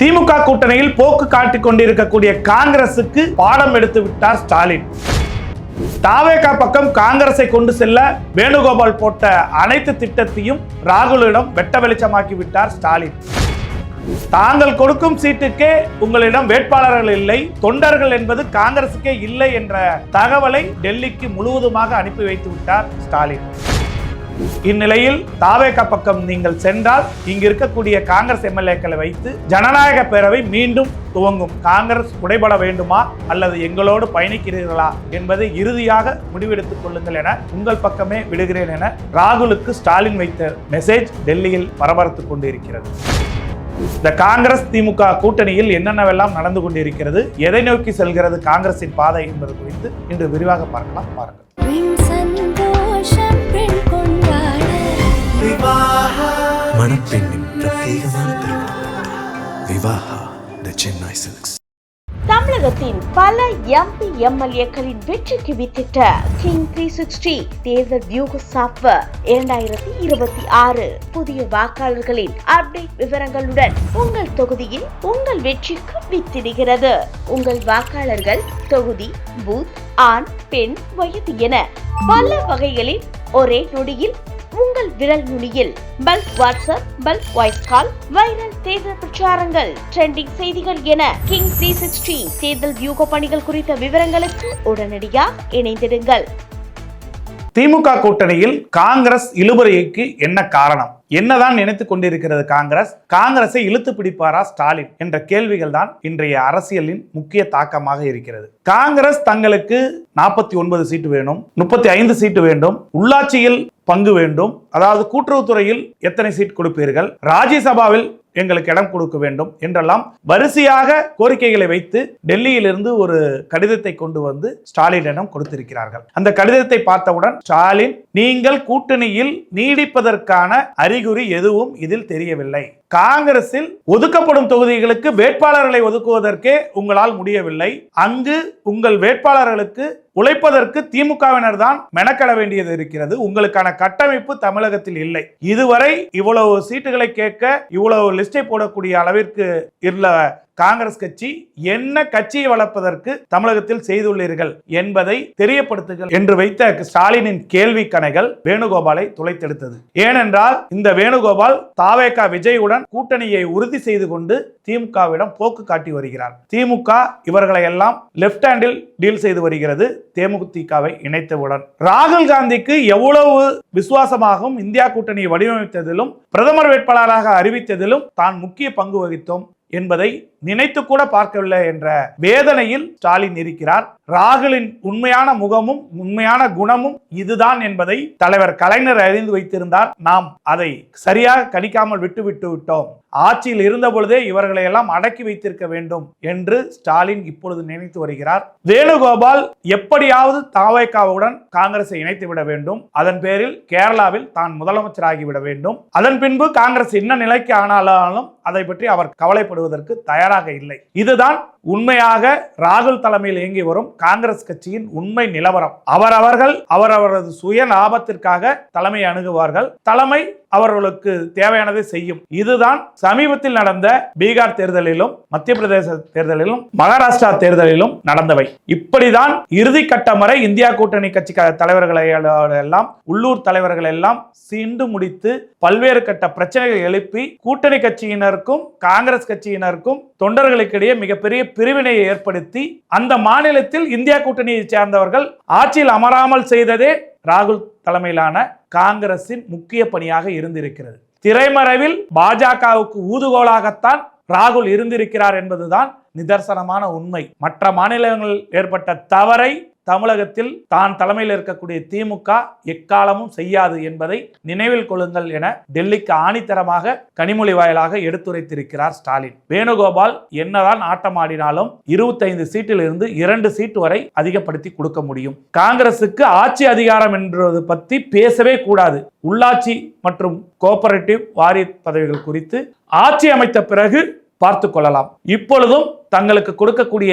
திமுக கூட்டணியில் போக்கு காட்டிக் கொண்டிருக்கக்கூடிய காங்கிரசுக்கு பாடம் எடுத்து விட்டார் ஸ்டாலின். தாவேகா பக்கம் காங்கிரஸை கொண்டு செல்ல வேணுகோபால் போட்ட அனைத்து திட்டத்தையும் ராகுலிடம் வெட்ட வெளிச்சமாக்கி விட்டார் ஸ்டாலின். தாங்கள் கொடுக்கும் சீட்டுக்கே உங்களிடம் வேட்பாளர்கள் இல்லை, தொண்டர்கள் என்பது காங்கிரசுக்கே இல்லை என்ற தகவலை டெல்லிக்கு முழுவதுமாக அனுப்பி வைத்து விட்டார் ஸ்டாலின். இந்நிலையில் தாவேகா பக்கம் நீங்கள் சென்றால் இங்கு இருக்கக்கூடிய காங்கிரஸ் எம்எல்ஏக்களை வைத்து ஜனநாயக பேரவை மீண்டும் துவங்கும். காங்கிரஸ் உடைபட வேண்டுமா அல்லது எங்களோடு பயணிக்கிறீர்களா என்பதை இறுதியாக முடிவெடுத்துக் கொள்ளுங்கள் என உங்கள் பக்கமே விடுகிறேன் என ராகுலுக்கு ஸ்டாலின் வைத்த மெசேஜ் டெல்லியில் பரபரத்துக் கொண்டிருக்கிறது. இந்த காங்கிரஸ் திமுக கூட்டணியில் என்னென்னவெல்லாம் நடந்து கொண்டிருக்கிறது, எதை நோக்கி செல்கிறது காங்கிரசின் பாதை என்பது குறித்து இன்று விரிவாக பார்க்கலாம். பாருங்கள். மணப்பெண்ணின் பிரத்யேகமான திருமணம் விவாஹா தி சென்னை சில்க்ஸ். தமிழகத்தின் பல எம்பி எம்எல்ஏக்களின் வெற்றிக்கு வித்திட்ட கிங் 360 தேர்தல் வியூக சாப்ட்வேர் 2026 புதிய வாக்காளர்களின் அப்டேட் விவரங்களுடன் உங்கள் தொகுதியில் உங்கள் வெற்றிக்கு வித்திடுகிறது. உங்கள் வாக்காளர்கள் தொகுதி, பூத், ஆண், பெண், வயது என பல வகைகளில் ஒரே நொடியில் உங்கள் விரல் நுனியில் bulk WhatsApp, bulk voice call, viral தேர்தல் பிரச்சாரங்கள், ட்ரெண்டிங் செய்திகள் என கிங் 360 தேர்தல் வியூக பணிகள் குறித்த விவரங்களுக்கு உடனடியாக இணைந்திடுங்கள். திமுக கூட்டணியில் காங்கிரஸ் இழுபறிக்கு என்ன காரணம், என்னதான் நினைத்துக் கொண்டிருக்கிறது காங்கிரஸை இழுத்து பிடிப்பாரா ஸ்டாலின் என்ற கேள்விகள் தான் இன்றைய அரசியலின் முக்கிய தாக்கமாக இருக்கிறது. காங்கிரஸ் தங்களுக்கு 49 சீட்டு வேணும், 35 சீட்டு வேண்டும், உள்ளாட்சியில் பங்கு வேண்டும், அதாவது கூட்டுறவுத்துறையில் எத்தனை சீட் கொடுப்பீர்கள், ராஜ்யசபாவில் எங்களுக்கு இடம் கொடுக்க வேண்டும் என்றெல்லாம் வரிசையாக கோரிக்கைகளை வைத்து டெல்லியிலிருந்து ஒரு கடிதத்தை கொண்டு வந்து ஸ்டாலினிடம் கொடுத்திருக்கிறார்கள். அந்த கடிதத்தை பார்த்தவுடன் ஸ்டாலின், நீங்கள் கூட்டணியில் நீடிப்பதற்கான அறிகுறி எதுவும் இதில் தெரியவில்லை, காங்கிரஸில் ஒதுக்கப்படும் தொகுதிகளுக்கு வேட்பாளர்களை ஒதுக்குவதற்கே உங்களால் முடியவில்லை, அங்கு உங்கள் வேட்பாளர்களுக்கு உழைப்பதற்கு திமுகவினர் தான் மெனக்கட வேண்டியது இருக்கிறது, உங்களுக்கான கட்டமைப்பு தமிழகத்தில் இல்லை, இதுவரை இவ்வளவு சீட்டுகளை கேட்க இவ்வளவு லிஸ்டை போடக்கூடிய அளவிற்கு இல்ல காங்கிரஸ் கட்சி என்ன கட்சியை வளர்ப்பதற்கு தமிழகத்தில் செய்துள்ளீர்கள் என்பதை தெரியப்படுத்துங்கள் என்று வைத்த ஸ்டாலினின் கேள்வி கணைகள் வேணுகோபாலை துளைத்தெடுத்தது. ஏனென்றால் இந்த வேணுகோபால் தாவேகா விஜயுடன் கூட்டணியை உறுதி செய்து கொண்டு திமுகவிடம் போக்கு காட்டி வருகிறார். திமுக இவர்களை எல்லாம் லெப்ட் ஹேண்டில் டீல் செய்து வருகிறது. தேமுதிகவை இணைத்தவுடன் ராகுல் காந்திக்கு எவ்வளவு விசுவாசமாகவும் இந்தியா கூட்டணியை வடிவமைத்ததிலும் பிரதமர் வேட்பாளராக அறிவித்ததிலும் தான் முக்கிய பங்கு வகித்தோம் என்பதை நினைத்து கூட பார்க்கவில்லை என்ற வேதனையில் ஸ்டாலின் இருக்கிறார். ராகுலின் உண்மையான முகமும் உண்மையான குணமும் இதுதான் என்பதை தலைவர் கலைஞர் அறிந்து வைத்திருந்தார். நாம் அதை சரியாக கணிக்காமல் விட்டு விட்டோம். ஆட்சியில் இருந்த பொழுதே இவர்களை எல்லாம் அடக்கி வைத்திருக்க வேண்டும் என்று ஸ்டாலின் இப்பொழுது நினைத்து வருகிறார். வேணுகோபால் எப்படியாவது தாவேகாவுடன் காங்கிரஸை இணைத்து விட வேண்டும், அதன் பேரில் கேரளாவில் தான் முதலமைச்சராகிவிட வேண்டும், அதன் பின்பு காங்கிரஸ் என்ன நிலைக்கு ஆனாலும் அதை பற்றி அவர் கவலைப்படுவதற்கு தயாராக இல்லை. இதுதான் உண்மையாக ராகுல் தலைமையில் இயங்கி வரும் காங்கிரஸ் கட்சியின் உண்மை நிலவரம். அவரவரது சுய லாபத்திற்காக தலைமை அணுகுவார்கள், தலைமை அவர்களுக்கு தேவையானதை செய்யும். இதுதான் சமீபத்தில் நடந்த பீகார் தேர்தலிலும் மத்திய பிரதேச தேர்தலிலும் மகாராஷ்டிரா தேர்தலிலும் நடந்தவை. இப்படிதான் இறுதி கட்டம் வரை இந்தியா கூட்டணி கட்சி தலைவர்களை எல்லாம் உள்ளூர் தலைவர்கள் எல்லாம் சீண்டு முடித்து பல்வேறு கட்ட பிரச்சனைகள் எழுப்பி கூட்டணி கட்சியினருக்கும் காங்கிரஸ் கட்சியினருக்கும் தொண்டர்களுக்கிடையே மிகப்பெரிய பிரிவினையை ஏற்படுத்தி அந்த மாநிலத்தில் இந்தியா கூட்டணியை சேர்ந்தவர்கள் ஆட்சியில் அமராமல் செய்ததே ராகுல் தலைமையிலான காங்கிரசின் முக்கிய பணியாக இருந்திருக்கிறது. திரைமறைவில் பாஜகவுக்கு ஊதுகோலாகத்தான் ராகுல் இருந்திருக்கிறார் என்பதுதான் நிதர்சனமான உண்மை. மற்ற மாநிலங்களில் ஏற்பட்ட தவறை தமிழகத்தில் தான் தலைமையில் இருக்கக்கூடிய திமுக எக்காலமும் செய்யாது என்பதை நினைவில் கொள்ளுங்கள் என டெல்லிக்கு ஆணித்தரமாக கனிமொழி வாயிலாக எடுத்துரைத்திருக்கிறார் ஸ்டாலின். வேணுகோபால் என்னதான் ஆட்டமாடினாலும் 25 சீட்டில் இருந்து 2 சீட்டு வரை அதிகப்படுத்தி கொடுக்க முடியும். காங்கிரசுக்கு ஆட்சி அதிகாரம் என்பது பற்றி பேசவே கூடாது. உள்ளாட்சி மற்றும் கோஆபரேட்டிவ் வாரிய பதவிகள் குறித்து ஆட்சி அமைத்த பிறகு பார்த்து கொள்ளலாம். இப்பொழுதும் தங்களுக்கு கொடுக்கக்கூடிய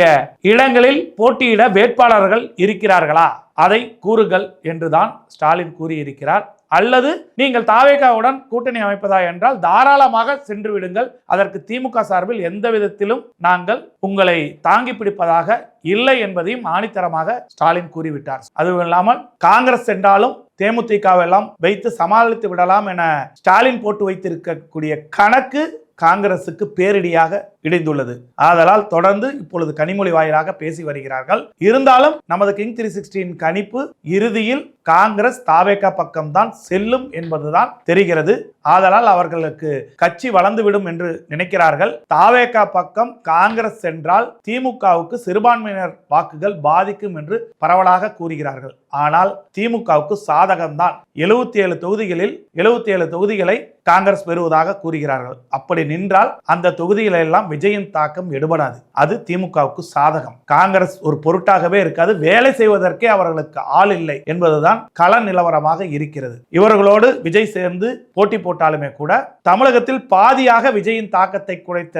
இடங்களில் போட்டியிட வேட்பாளர்கள் இருக்கிறார்களா, அதை கூறுங்கள் என்றுதான் ஸ்டாலின் கூறியிருக்கிறார். அல்லது நீங்கள் தாவேகாவுடன் கூட்டணி அமைப்பதா என்றால் தாராளமாக சென்று விடுங்கள், அதற்கு திமுக சார்பில் எந்த விதத்திலும் நாங்கள் உங்களை தாங்கி பிடிப்பதாக இல்லை என்பதையும் ஆணித்தரமாக ஸ்டாலின் கூறிவிட்டார். அதுவும் இல்லாமல் காங்கிரஸ் சென்றாலும் தேமுதிகவெல்லாம் வைத்து சமாளித்து விடலாம் என ஸ்டாலின் போட்டு வைத்திருக்கக்கூடிய கணக்கு காங்கிரசுக்கு பேரிடியாக இடைந்துள்ளது. ஆதலால் தொடர்ந்து இப்பொழுது கனிமொழி வாயிலாக பேசி வருகிறார்கள். இருந்தாலும் நமது கிங் 360 கணிப்பு இறுதியில் காங்கிரஸ் தாவேகா பக்கம்தான் செல்லும் என்பதுதான் தெரிகிறது. ஆதலால் அவர்களுக்கு கட்சி வளர்ந்துவிடும் என்று நினைக்கிறார்கள். தாவேகா பக்கம் காங்கிரஸ் சென்றால் திமுகவுக்கு சிறுபான்மையினர் வாக்குகள் பாதிக்கும் என்று பரவலாக கூறுகிறார்கள். ஆனால் திமுகவுக்கு சாதகம்தான். 77 தொகுதிகளில் 77 தொகுதிகளை காங்கிரஸ் பெறுவதாக கூறுகிறார்கள். அப்படி நின்றால் அந்த தொகுதிகளை எல்லாம் விஜயின் தாக்கம் எடுபடாது. அது திமுகவுக்கு சாதகம். காங்கிரஸ் ஒரு பொருட்டாகவே இருக்காது. வேலை செய்வதற்கே அவர்களுக்கு ஆள் இல்லை என்பதுதான் கள நிலவரமாக இருக்கிறது. இவர்களோடு விஜய் சேர்ந்து போட்டி போட்டாலுமே கூட தமிழகத்தில் பாதியாக விஜயின் தாக்கத்தை குறைத்த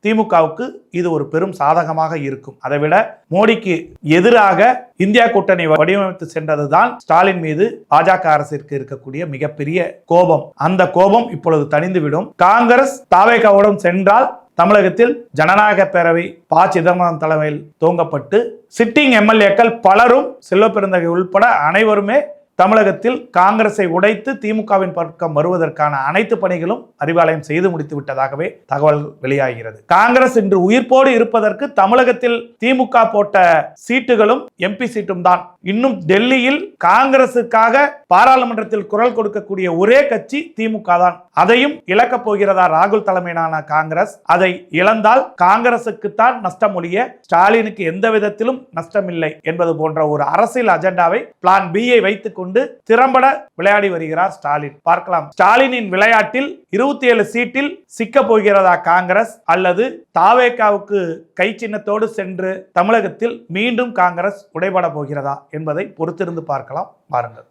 திமுகவுக்கு இது ஒரு பெரும் சாதகமாக இருக்கும். அதைவிட மோடிக்கு எதிராக இந்தியா கூட்டணி வடிவமைத்து சென்றதுதான் ஸ்டாலின் மீது பாஜக அரசிற்கு இருக்கக்கூடிய மிகப்பெரிய கோபம். அந்த கோபம் இப்பொழுது தணிந்துவிடும். காங்கிரஸ் தாவேகாவுடன் சென்றால் தமிழகத்தில் ஜனநாயக பேரவை ப. சிதம்பரம் தலைமையில் துவங்கப்பட்டு சிட்டிங் எம்எல்ஏக்கள் பலரும் செல்வ பெருந்தகை உள்பட அனைவருமே தமிழகத்தில் காங்கிரஸை உடைத்து திமுகவின் பக்கம் வருவதற்கான அனைத்து பணிகளும் அறிவாலயம் செய்து முடித்து விட்டதாகவே தகவல் வெளியாகிறது. காங்கிரஸ் இன்று உயிர்ப்போடு இருப்பதற்கு தமிழகத்தில் திமுக போட்ட சீட்டுகளும் எம்பி சீட்டும் தான். இன்னும் டெல்லியில் காங்கிரசுக்காக பாராளுமன்றத்தில் குரல் கொடுக்கக்கூடிய ஒரே கட்சி திமுக தான். அதையும் இழக்கப் போகிறதா ராகுல் தலைமையிலான காங்கிரஸ்? அதை இழந்தால் காங்கிரசுக்குத்தான் நஷ்டம் ஒழிய ஸ்டாலினுக்கு எந்த விதத்திலும் நஷ்டம் இல்லை என்பது போன்ற ஒரு அரசியல் அஜெண்டாவை பிளான் பியை வைத்துக் கொண்டு திறம்பட விளையாடி வருகிறார் ஸ்டாலின். பார்க்கலாம், ஸ்டாலினின் விளையாட்டில் 27 சீட்டில் சிக்க போகிறதா காங்கிரஸ், அல்லது தாவேகாவுக்கு கை சின்னத்தோடு சென்று தமிழகத்தில் மீண்டும் காங்கிரஸ் உடைபட போகிறதா என்பதை பொறுத்திருந்து பார்க்கலாம். பாருங்கள்.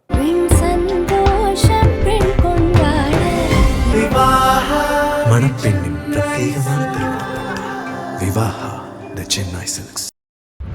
மணப்பெண்ணின் பிரத்யேகமான திருமணம் விவாஹா தி சென்னை சில்க்ஸ்.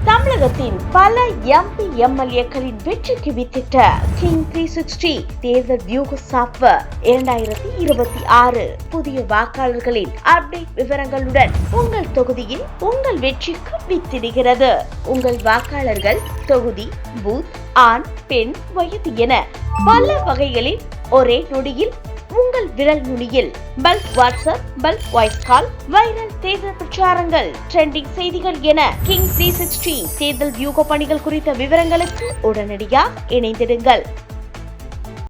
தமிழகத்தின் பல எம்பி எம்எல்ஏக்களின் வெற்றிக்கு வித்திட்ட கிங் 360 தேர்தல் வியூக சாப்ட்வேர் 2026 புதிய வாக்காளர்களின் அப்டேட் விவரங்களுடன் உங்கள் தொகுதியில் உங்கள் வெற்றிக்கு வித்திடுகிறது. உங்கள் வாக்காளர்கள் தொகுதி, பூத், ஆண், பெண், வயது என பல வகைகளில் ஒரே நொடியில் உங்கள் விரல் நுனியில் bulk WhatsApp, bulk voice call, viral தேர்தல் பிரச்சாரங்கள், ட்ரெண்டிங் செய்திகள் என கிங் 360 தேர்தல் வியூக பணிகள் குறித்த விவரங்களுக்கு உடனடியாக இணைந்திடுங்கள்.